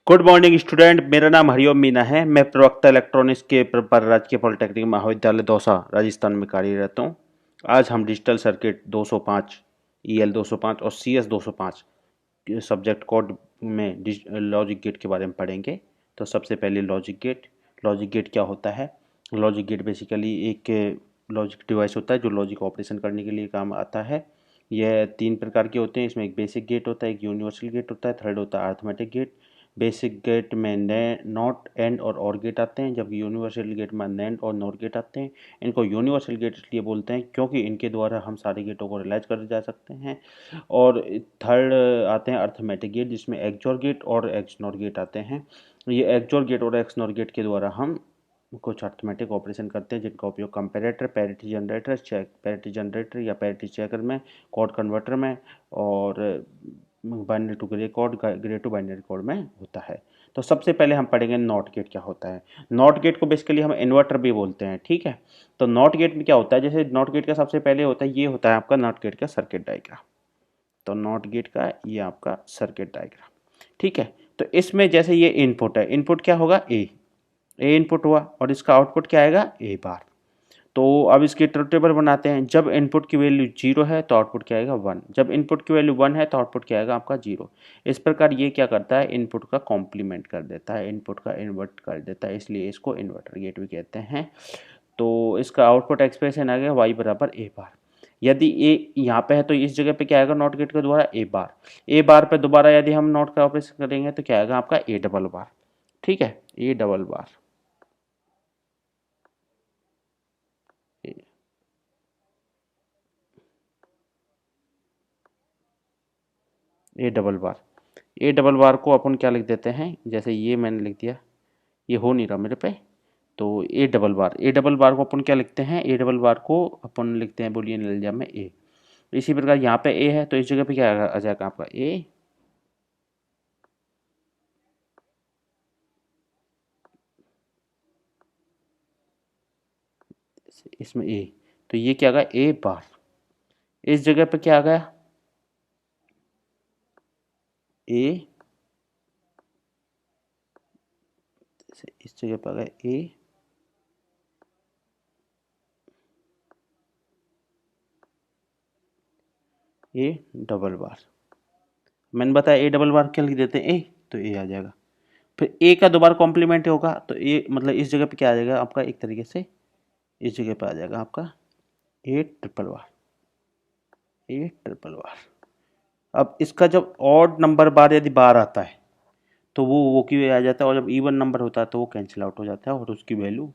Good morning student. मेरा नाम हरिओम मीना है। मैं प्रवक्ता इलेक्ट्रॉनिक्स के पर राजकीय पॉलिटेक्निक महाविद्यालय दौसा राजस्थान में कार्यरत हूँ। आज हम डिजिटल सर्किट 205 EL 205 और CS 205 सब्जेक्ट कोड में लॉजिक गेट के बारे में पढ़ेंगे। तो सबसे पहले लॉजिक गेट क्या होता है? लॉजिक गेट बेसिकली एक लॉजिक डिवाइस होता है जो लॉजिक ऑपरेशन करने के लिए काम आता है। यह तीन प्रकार के होते हैं। इसमें एक बेसिक गेट होता है, एक यूनिवर्सल गेट होता है, थर्ड होता है अर्थमेटिक गेट। बेसिक गेट में नॉट एंड और गेट आते हैं, जबकि यूनिवर्सल गेट में नैंड और नॉर गेट आते हैं। इनको यूनिवर्सल गेट इसलिए बोलते हैं क्योंकि इनके द्वारा हम सारे गेटों को रियलाइज कर जा सकते हैं। और थर्ड आते हैं अर्थमेटिक गेट, जिसमें एक्सओर गेट और एक्सनॉर गेट आते हैं। ये एक्सओर गेट और एक्सनॉर गेट के द्वारा हम कुछ अर्थमेटिक ऑपरेशन करते हैं, जिनका उपयोग कंपैरेटर, पैरिटी जनरेटर या पैरिटी चेकर में, कोड कन्वर्टर में और binary to gray to binary code में होता है। तो सबसे पहले हम पढ़ेंगे नॉट गेट क्या होता है। नॉट गेट को बेसिकली हम इन्वर्टर भी बोलते हैं, ठीक है। तो नॉट गेट में क्या होता है, जैसे नॉट गेट का सबसे पहले होता है, ये होता है आपका नॉट गेट का सर्किट डायग्राम। तो नॉट गेट का ये आपका सर्किट डायग्राम, ठीक है। तो इसमें जैसे ये इनपुट है, इनपुट क्या होगा, ए इनपुट हुआ और इसका आउटपुट क्या आएगा, ए बार। तो अब इसके ट्रुथ टेबल बनाते हैं। जब इनपुट की वैल्यू 0 है तो आउटपुट क्या आएगा, 1। जब इनपुट की वैल्यू 1 है तो आउटपुट क्या आएगा आपका 0। इस प्रकार ये क्या करता है, इनपुट का कॉम्प्लीमेंट कर देता है, इनपुट का इन्वर्ट कर देता है, इसलिए इसको इन्वर्टर गेट भी कहते हैं। तो इसका आउटपुट एक्सप्रेशन आ गया y बराबर ए बार। यदि ए यहाँ पे है तो इस जगह पे क्या आएगा, नॉट गेट के द्वारा ए बार पे दोबारा यदि हम नॉट का ऑपरेशन करेंगे तो क्या आएगा आपका ए डबल बार, ठीक है। A double bar, A double bar. A double bar को अपन क्या लिख देते हैं, जैसे ये मैंने लिख दिया, ये हो नहीं रहा मेरे पे। तो ए डबल बार को अपन क्या लिखते हैं, ए डबल बार को अपन लिखते हैं बुलियन एल्जेब्रा में ए। इसी प्रकार यहाँ पे ए है तो इस जगह पे क्या आ जाएगा आपका ए, इसमें ए, तो ये क्या आ गया ए बार। इस जगह पे क्या आ गया ए, इस जगह पे आ गया ए डबल बार। मैंने बताया ए डबल बार क्या लिख देते हैं ए, तो ए आ जाएगा। फिर ए का दोबारा कॉम्प्लीमेंट होगा तो ए मतलब इस जगह पे क्या आ जाएगा आपका, एक तरीके से इस जगह पे आ जाएगा आपका ए ट्रिपल बार, ए ट्रिपल बार। अब इसका जब ऑड नंबर बार यदि बार आता है तो वो की वे आ जाता है, और जब इवन नंबर होता है तो वो कैंसिल आउट हो जाता है और उसकी वैल्यू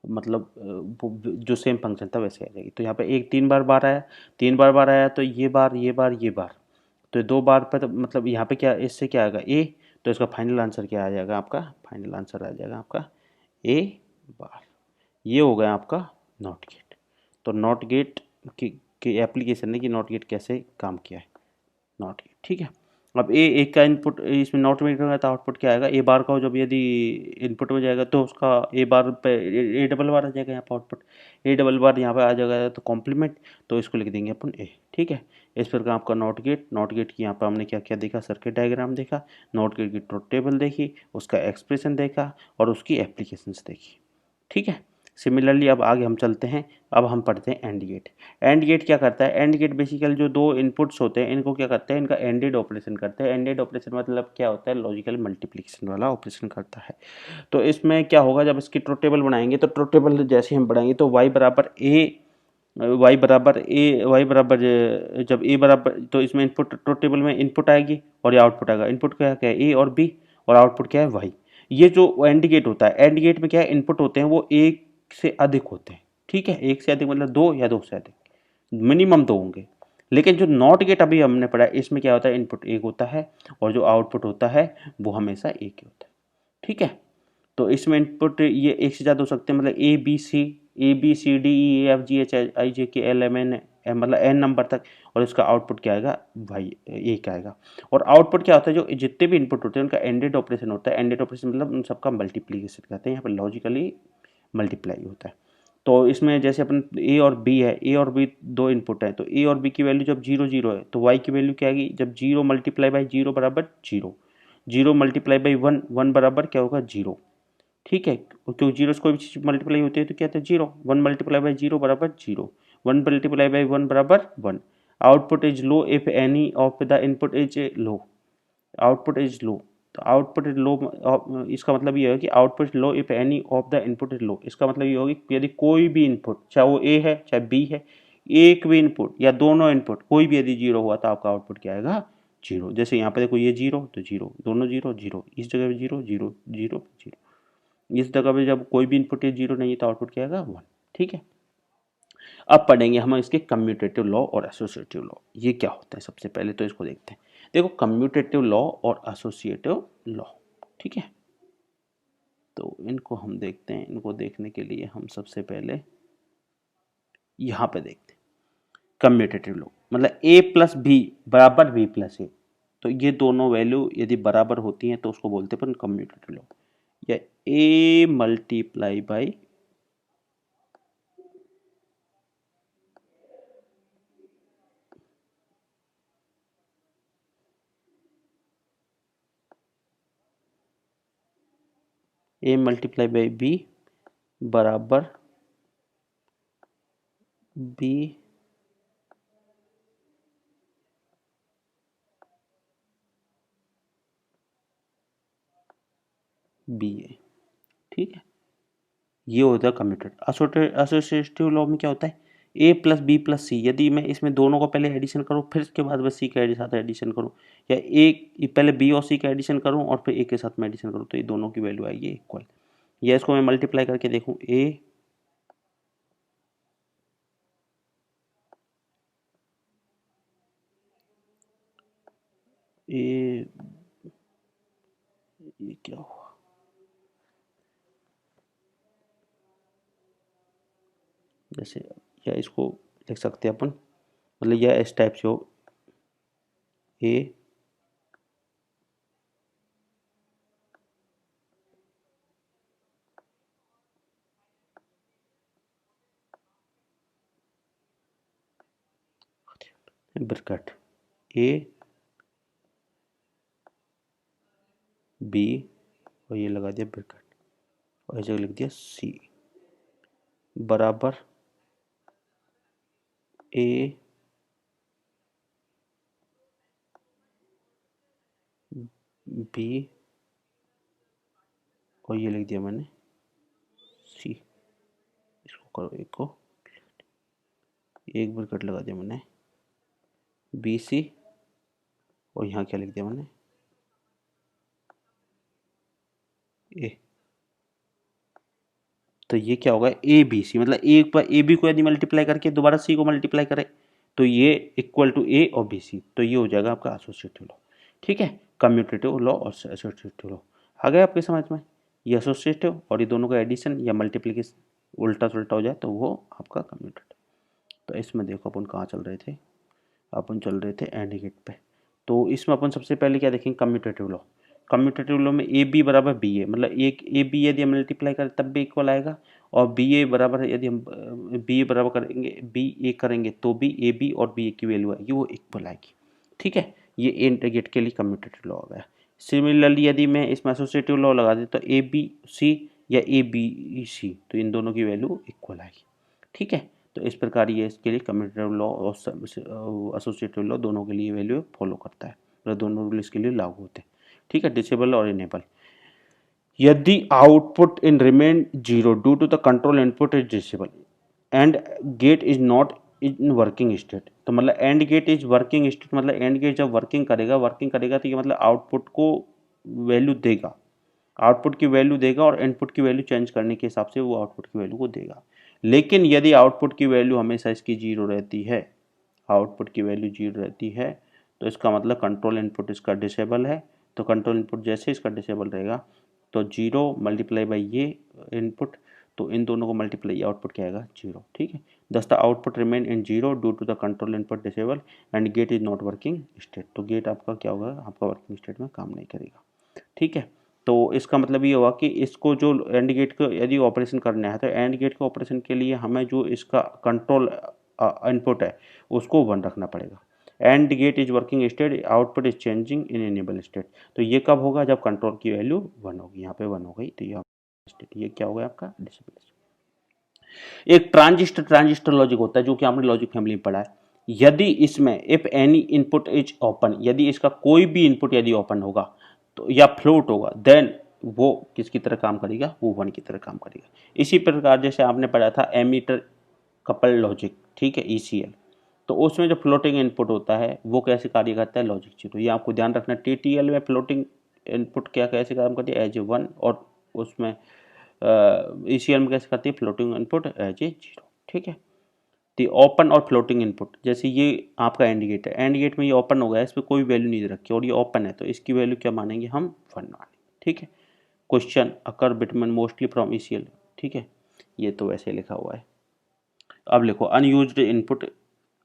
मतलब जो सेम फंक्शन था वैसे आ जाएगी। तो यहाँ पे एक 3 बार आया, 3 बार आया तो ये बार ये बार ये बार, तो 2 बार पर तो मतलब यहाँ पे क्या, इससे क्या आएगा ए, तो इसका फाइनल आंसर क्या आ जाएगा आपका, फाइनल आंसर आ जाएगा आपका ए बार। ये हो गया आपका नॉट गेट। तो नॉट गेट की एप्लीकेशन है कि नॉट गेट कैसे काम किया है, नॉट गेट, ठीक है। अब ए एक का इनपुट इसमें नॉट में करेंगे तो आउटपुट क्या आएगा, ए बार का जब यदि इनपुट में जाएगा तो उसका ए बार पे ए डबल बार आ जाएगा यहाँ पर आउटपुट, ए डबल बार यहाँ पे आ जाएगा तो कॉम्प्लीमेंट, तो इसको लिख देंगे अपन ए, ठीक है। इस प्रकार आपका नॉट गेट की यहाँ पर हमने क्या क्या देखा, सर्किट डायग्राम देखा, नॉट गेट की ट्रुथ टेबल देखी, उसका एक्सप्रेशन देखा और उसकी एप्लीकेशंस देखी, ठीक है। सिमिलरली अब आगे हम चलते हैं। अब हम पढ़ते हैं एंड गेट। एंड गेट क्या करता है, एंड गेट बेसिकली जो दो इनपुट्स होते हैं इनको क्या करते हैं, इनका एंडेड ऑपरेशन करते हैं। एंडेड ऑपरेशन मतलब क्या होता है, लॉजिकल मल्टीप्लिकेशन वाला ऑपरेशन करता है। तो इसमें क्या होगा, जब इसकी ट्रुथ टेबल बनाएंगे तो ट्रुथ टेबल जैसे हम बनाएंगे तो वाई बराबर जब ए बराबर, तो इसमें इनपुट ट्रुथ टेबल में इनपुट आएगी और ये आउटपुट आएगा। इनपुट क्या क्या है, ए और बी, और आउटपुट क्या है वाई। ये जो एंड गेट होता है, एंड गेट में क्या है, इनपुट होते हैं वो एक से अधिक होते हैं, ठीक है। एक से अधिक मतलब 2 या 2 से अधिक, मिनिमम 2 होंगे। लेकिन जो नॉट गेट अभी हमने पढ़ा है इसमें क्या होता है, इनपुट एक होता है और जो आउटपुट होता है वो हमेशा एक ही होता है, ठीक है। तो इसमें इनपुट ये एक से ज़्यादा हो सकते हैं, मतलब A B C D E F G H I J K L M N, मतलब एन नंबर तक, और इसका आउटपुट क्या आएगा भाई एक आएगा। और आउटपुट क्या होता है, जो जितने भी इनपुट होते हैं उनका एंडेड ऑपरेशन होता है। एंडेड ऑपरेशन मतलब उन सबका मल्टीप्लीकेशन कहते हैं, यहाँ पर लॉजिकली मल्टीप्लाई होता है। तो इसमें जैसे अपन ए और बी है, ए और बी दो इनपुट है, तो ए और बी की वैल्यू जब 0 0 है तो वाई की वैल्यू क्या आएगी, जब 0 × 0 बराबर 0, zero multiply by one, one बराबर क्या होगा जीरो, ठीक है, क्योंकि जीरो से कोई भी चीज मल्टीप्लाई होती है तो क्या होता है zero, one multiply by zero बराबर zero, one multiply by one बराबर one. Output is low if any of the input is low, output is low, तो आउटपुट इज लो, इसका मतलब ये है कि output low if any of the input is low, इसका मतलब ये होगी कि यदि कोई भी इनपुट, चाहे वो ए है चाहे बी है, एक भी इनपुट या दोनों इनपुट कोई भी यदि जीरो हुआ तो आपका आउटपुट क्या आएगा जीरो। जैसे यहाँ पे देखो ये जीरो तो जीरो, दोनों जीरो जीरो, इस जगह पे जीरो जीरो जीरो जीरो, इस जगह पे जब कोई भी इनपुट जीरो नहीं है तो आउटपुट क्या आएगा वन, ठीक है। अब पढ़ेंगे हम इसके कम्यूटेटिव लॉ और एसोसिएटिव लॉ, ये क्या होता है सबसे पहले तो इसको देखते हैं। देखो कम्यूटेटिव लॉ और एसोसिएटिव लॉ, ठीक है, तो इनको हम देखते हैं। इनको देखने के लिए हम सबसे पहले यहाँ पे देखते हैं कम्यूटेटिव लॉ, मतलब a प्लस बी बराबर b प्लस ए, तो ये दोनों वैल्यू यदि बराबर होती हैं तो उसको बोलते हैं अपन कम्यूटेटिव लॉ, या a मल्टीप्लाई बाई बी बराबर बी बी ए, ठीक है, ये होता है कम्यूटेटिव। एसोसिएटिव लॉ में क्या होता है ए प्लस बी प्लस सी, यदि मैं इसमें दोनों को पहले एडिशन करूँ फिर उसके बाद बस सी के साथ एडिशन करूँ, या ए पहले बी और सी का एडिशन करूँ और फिर ए के साथ में एडिशन करूँ, तो ये दोनों की वैल्यू आएगी इक्वल। या इसको मैं मल्टीप्लाई करके देखूँ ए ये क्या हुआ, जैसे या इसको लिख सकते हैं अपन, मतलब यह इस टाइप से हो ए ब्रैकेट ए बी और ये लगा दिया ब्रैकेट और ऐसे लिख दिया सी बराबर ए बी और ये लिख दिया मैंने सी, इसको करो एक को, एक ब्रैकेट लगा दिया मैंने बी सी और यहाँ क्या लिख दिया मैंने ए, तो ये क्या होगा ए बी सी, मतलब एक बार ए बी को यदि मल्टीप्लाई करके दोबारा सी को मल्टीप्लाई करे तो ये इक्वल टू ए और बी सी, तो ये हो जाएगा आपका एसोसिएटिव लॉ, ठीक है, कम्यूटेटिव लॉ और एसोसिएटिव लॉ। आ गया आपके समझ में, ये एसोसिएटिव और ये दोनों का एडिशन या मल्टीप्लिकेशन उल्टा सुल्टा हो जाए तो वो आपका कम्यूटेटिव। तो इसमें देखो अपन कहाँ चल रहे थे, अपन चल रहे थे एंड गेट पे, तो इसमें अपन सबसे पहले क्या देखेंगे कम्यूटेटिव लॉ। कम्यूटेटिव लॉ में ए बी बराबर बी ए, मतलब एक ए बी यदि हम मल्टीप्लाई करें तब भी इक्वल आएगा, और बी ए बराबर यदि हम बी ए बराबर करेंगे बी ए करेंगे तो भी ए बी और बी ए की वैल्यू आएगी वो इक्वल आएगी, ठीक है, ये एंड गेट के लिए कम्यूटेटिव लॉ हो गया। सिमिलरली यदि मैं इसमें एसोसिएटिव लॉ लगा दें तो ए बी सी या ए बी सी, तो इन दोनों की वैल्यू इक्वल आएगी, ठीक है। तो इस प्रकार ये इसके लिए कम्यूटेटिव लॉ और एसोसिएटिव लॉ दोनों के लिए वैल्यू फॉलो करता है, मतलब दोनों रूल इसके लिए लागू होते हैं, ठीक है, डिसेबल और इनेबल। यदि output in remain zero due to the control input is disable AND gate is not in working state, तो मतलब AND gate is working state, मतलब एंड गेट जब वर्किंग करेगा तो ये मतलब आउटपुट को वैल्यू देगा, आउटपुट की वैल्यू देगा और इनपुट की वैल्यू चेंज करने के हिसाब से वो आउटपुट की वैल्यू को देगा। लेकिन यदि आउटपुट की वैल्यू हमेशा इसकी जीरो रहती है, आउटपुट की वैल्यू जीरो रहती है, तो इसका मतलब कंट्रोल इनपुट इसका डिसेबल है, तो कंट्रोल इनपुट जैसे इसका डिसेबल रहेगा तो जीरो मल्टीप्लाई बाई ये इनपुट, तो इन दोनों को मल्टीप्लाई आउटपुट क्या आएगा जीरो, ठीक है। Thus the output remain in zero due to the control input disable AND gate is not working state, तो गेट आपका क्या होगा, आपका वर्किंग स्टेट में काम नहीं करेगा, ठीक है। तो इसका मतलब ये हुआ कि इसको जो एंड गेट को यदि ऑपरेशन करना है तो एंड गेट के ऑपरेशन के लिए हमें जो इसका कंट्रोल इनपुट है उसको वन रखना पड़ेगा, AND gate is working state, output is changing in enable state. तो ये कब होगा, जब कंट्रोल की वैल्यू 1 होगी, यहाँ पे 1 हो गई तो ये स्टेट, ये क्या हो गया आपका डिसेबल। एक ट्रांजिस्टर लॉजिक होता है जो कि आपने लॉजिक फैमिली में पढ़ा है। यदि इसमें if any input is open, यदि इसका कोई भी इनपुट यदि ओपन होगा तो या फ्लोट होगा, देन वो किसकी तरह काम करेगा, वो 1 की तरह काम करेगा। इसी प्रकार जैसे आपने पढ़ा था एमीटर कपल लॉजिक, ठीक है, ECL, तो उसमें जो फ्लोटिंग इनपुट होता है वो कैसे कार्य करता है, लॉजिक 0। ये आपको ध्यान रखना, TTL में फ्लोटिंग इनपुट क्या कैसे काम करती है, एज ए 1, और उसमें ECL में कैसे करती है, फ्लोटिंग इनपुट एज ए 0, ठीक है। तो ओपन और फ्लोटिंग इनपुट, जैसे ये आपका एंड गेट है, एंड गेट में ये ओपन हो गया, इस पर कोई वैल्यू नहीं रखी और ये ओपन है, तो इसकी वैल्यू क्या मानेंगे हम, 1 मानेंगे, ठीक है। Question occur between mostly from ECL, ठीक है, ये तो वैसे लिखा हुआ है। अब लिखो अनयूज्ड इनपुट,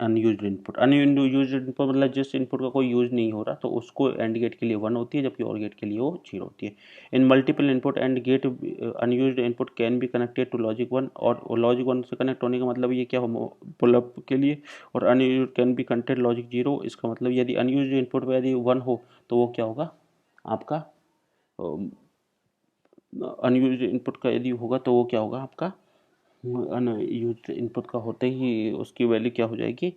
अनयूज्ड इनपुट मतलब जिस इनपुट का कोई यूज नहीं हो रहा तो उसको एंड गेट के लिए 1 होती है, जबकि और गेट के लिए वो 0 होती है। In multiple input AND gate unused input can be connected to logic 1, और लॉजिक 1 से कनेक्ट होने का मतलब ये क्या हो, पुल अप के लिए, और unused can be connected logic 0, इसका मतलब यदि अनयूज्ड इनपुट पर यदि 1 हो तो वो क्या होगा आपका, अनयूज्ड इनपुट का यदि होगा तो वो क्या होगा आपका, अनयूज्ड इनपुट का होते ही उसकी वैल्यू क्या हो जाएगी,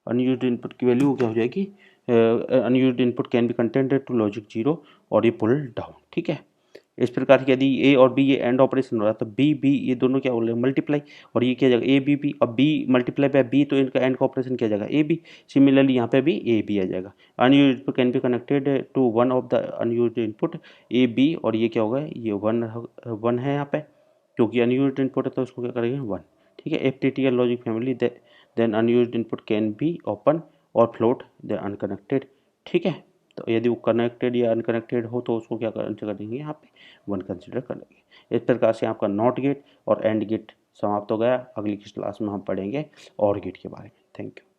अनयूज्ड इनपुट की वैल्यू क्या हो जाएगी, unused input can be connected to logic 0, और ये पुल डाउन, ठीक है। इस प्रकार यदि A और B ये एंड ऑपरेशन हो रहा है तो B B ये दोनों क्या हो रहे हैं, मल्टीप्लाई, और ये क्या जाएगा A B B, अब B मल्टीप्लाई बाय B तो इनका एंड का ऑपरेशन क्या जाएगा, A B। सिमिलरली यहाँ पे भी A B आ जाएगा। Unused input can be connected to one of the unused input A B, और ये क्या होगा, ये 1 है यहाँ पे, क्योंकि अनयूज्ड इनपुट है तो उसको क्या करेंगे 1, ठीक है। FTTL logic family, then unused input can be open और फ्लोट देन अनकनेक्टेड, ठीक है। तो यदि वो कनेक्टेड या अनकनेक्टेड हो तो उसको क्या कंसिडर करेंगे, यहाँ पे 1 कंसिडर करेंगे। इस प्रकार से आपका नॉट गेट और एंड गेट समाप्त हो गया। अगली क्लास में हम पढ़ेंगे और गेट के बारे में। Thank you.